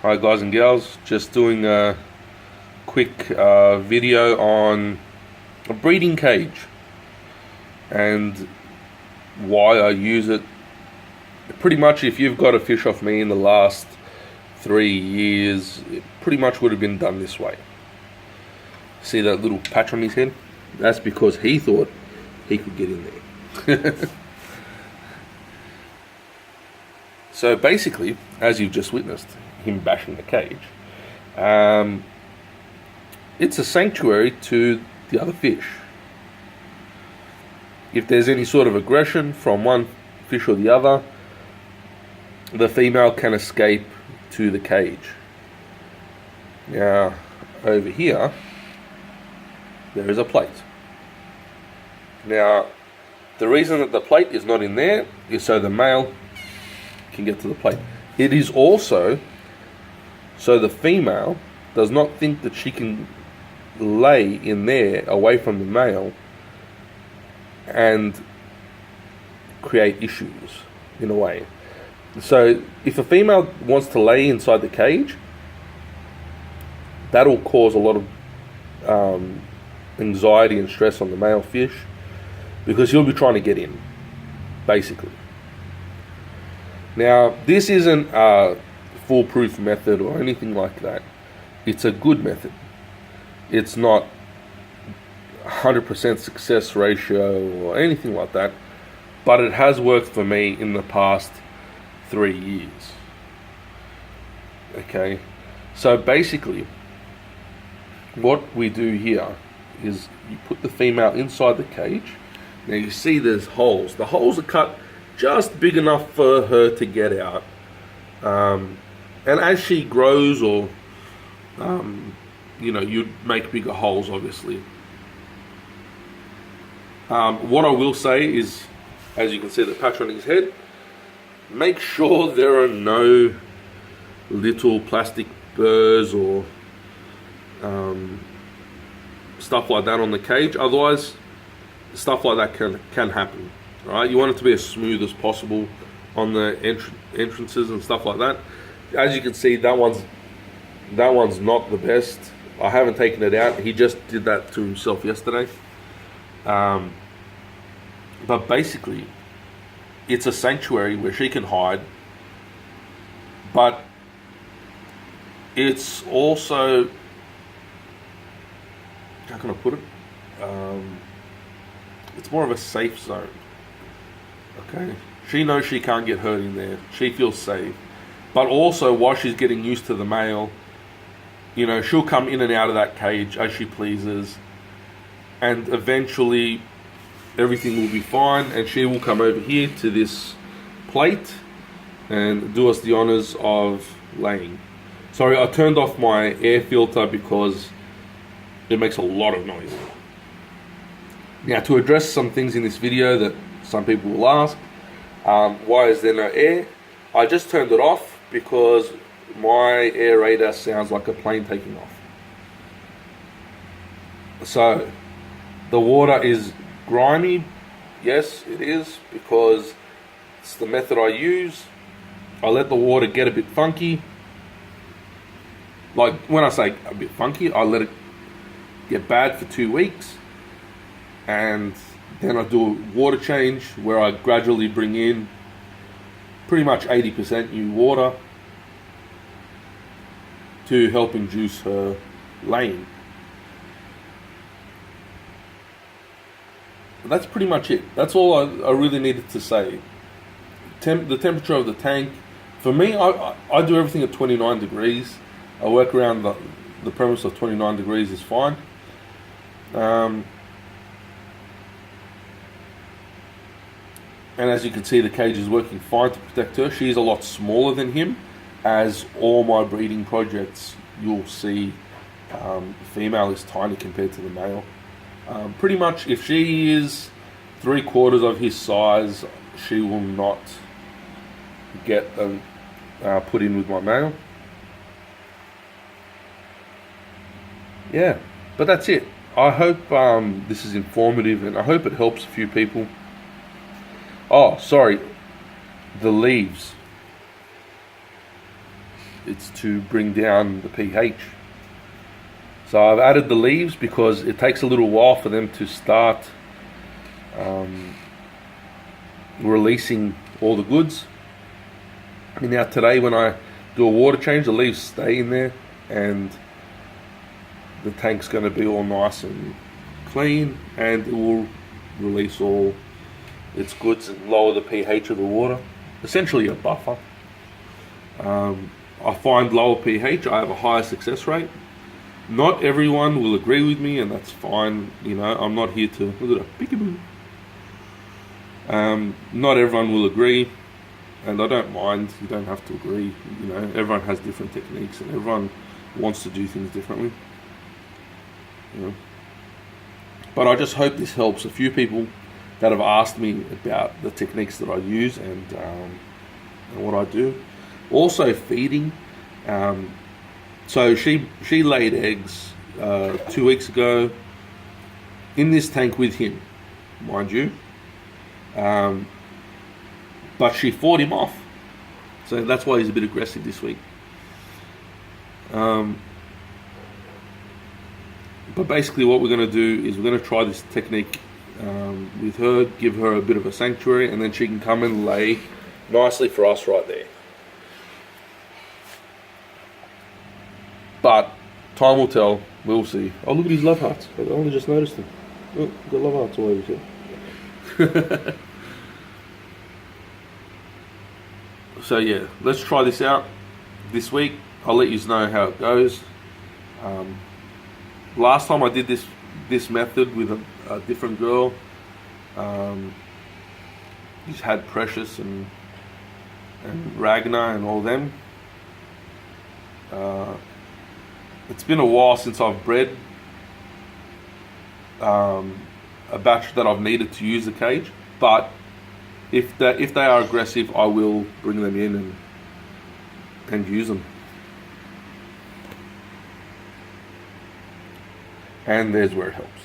Hi guys and gals, just doing a quick video on a breeding cage and why I use it. Pretty much if you've got a fish off me in the last 3 years, it pretty much would have been done this way. See that little patch on his head? That's because he thought he could get in there. So basically, as you've just witnessed, him bashing the cage, it's a sanctuary to the other fish. If there's any sort of aggression from one fish or the other, the female can escape to the cage. Now, over here, there is a plate. Now, the reason that the plate is not in there is so the male can get to the plate. It is also so the female does not think that she can lay in there away from the male and create issues in a way. So if a female wants to lay inside the cage, that'll cause a lot of anxiety and stress on the male fish, because he'll be trying to get in, basically. Now, this isn't a foolproof method or anything like that. It's a good method. It's not 100% success ratio or anything like that, but it has worked for me in the past 3 years. Okay, so basically what we do here is you put the female inside the cage. Now you see there's holes. The holes are cut just big enough for her to get out. And as she grows, or you'd make bigger holes, obviously. What I will say is, as you can see the patch on his head, make sure there are no little plastic burrs or stuff like that on the cage. Otherwise, stuff like that can happen. All right, you want it to be as smooth as possible on the entrances and stuff like that. As you can see, that one's not the best. I haven't taken it out. He just did that to himself yesterday. But basically, it's a sanctuary where she can hide, but it's also, how can I put it? It's more of a safe zone. Okay, she knows she can't get hurt in there. She feels safe. But also, while she's getting used to the male, she'll come in and out of that cage as she pleases, and eventually everything will be fine, and she will come over here to this plate and do us the honors of laying. Sorry, I turned off my air filter because it makes a lot of noise. Now, to address some things in this video that some people will ask, why is there no air? I just turned it off because my aerator sounds like a plane taking off. So the water is grimy. Yes, it is, because it's the method I use. I let the water get a bit funky. Like, when I say a bit funky, I let it get bad for 2 weeks, and then I do a water change where I gradually bring in pretty much 80% new water to help induce her laying. But that's pretty much it. That's all I really needed to say. The temperature of the tank, for me, I do everything at 29 degrees. I work around the premise of 29 degrees is fine. And as you can see, the cage is working fine to protect her. She's a lot smaller than him. As all my breeding projects, you'll see the female is tiny compared to the male. Pretty much, if she is 3/4 of his size, she will not get put in with my male. Yeah, but that's it. I hope this is informative, and I hope it helps a few people. Oh, sorry, the leaves. it's to bring down the pH. So I've added the leaves because it takes a little while for them to start releasing all the goods. And now today when I do a water change, the leaves stay in there and the tank's going to be all nice and clean, and it will release all its goods and lower the pH of the water. Essentially a buffer. I find lower pH, I have a higher success rate. Not everyone will agree with me, and that's fine. You know, I'm not here to look at a peekaboo. Not everyone will agree, and I don't mind. You don't have to agree. You know, everyone has different techniques, and everyone wants to do things differently. You know. But I just hope this helps a few people that have asked me about the techniques that I use and what I do. Also feeding. So she laid eggs 2 weeks ago in this tank with him, mind you. But she fought him off. So that's why he's a bit aggressive this week. But basically what we're going to do is we're going to try this technique with her, give her a bit of a sanctuary, and then she can come and lay nicely for us right there. But time will tell. We'll see. Oh, look at his love hearts. I only just noticed them. Oh, got love hearts all over here. So yeah, let's try this out this week. I'll let you know how it goes. Last time I did this method with a different girl, just had Precious and Ragnar and all them. It's been a while since I've bred a batch that I've needed to use the cage, but if they are aggressive, I will bring them in and use them. And there's where it helps.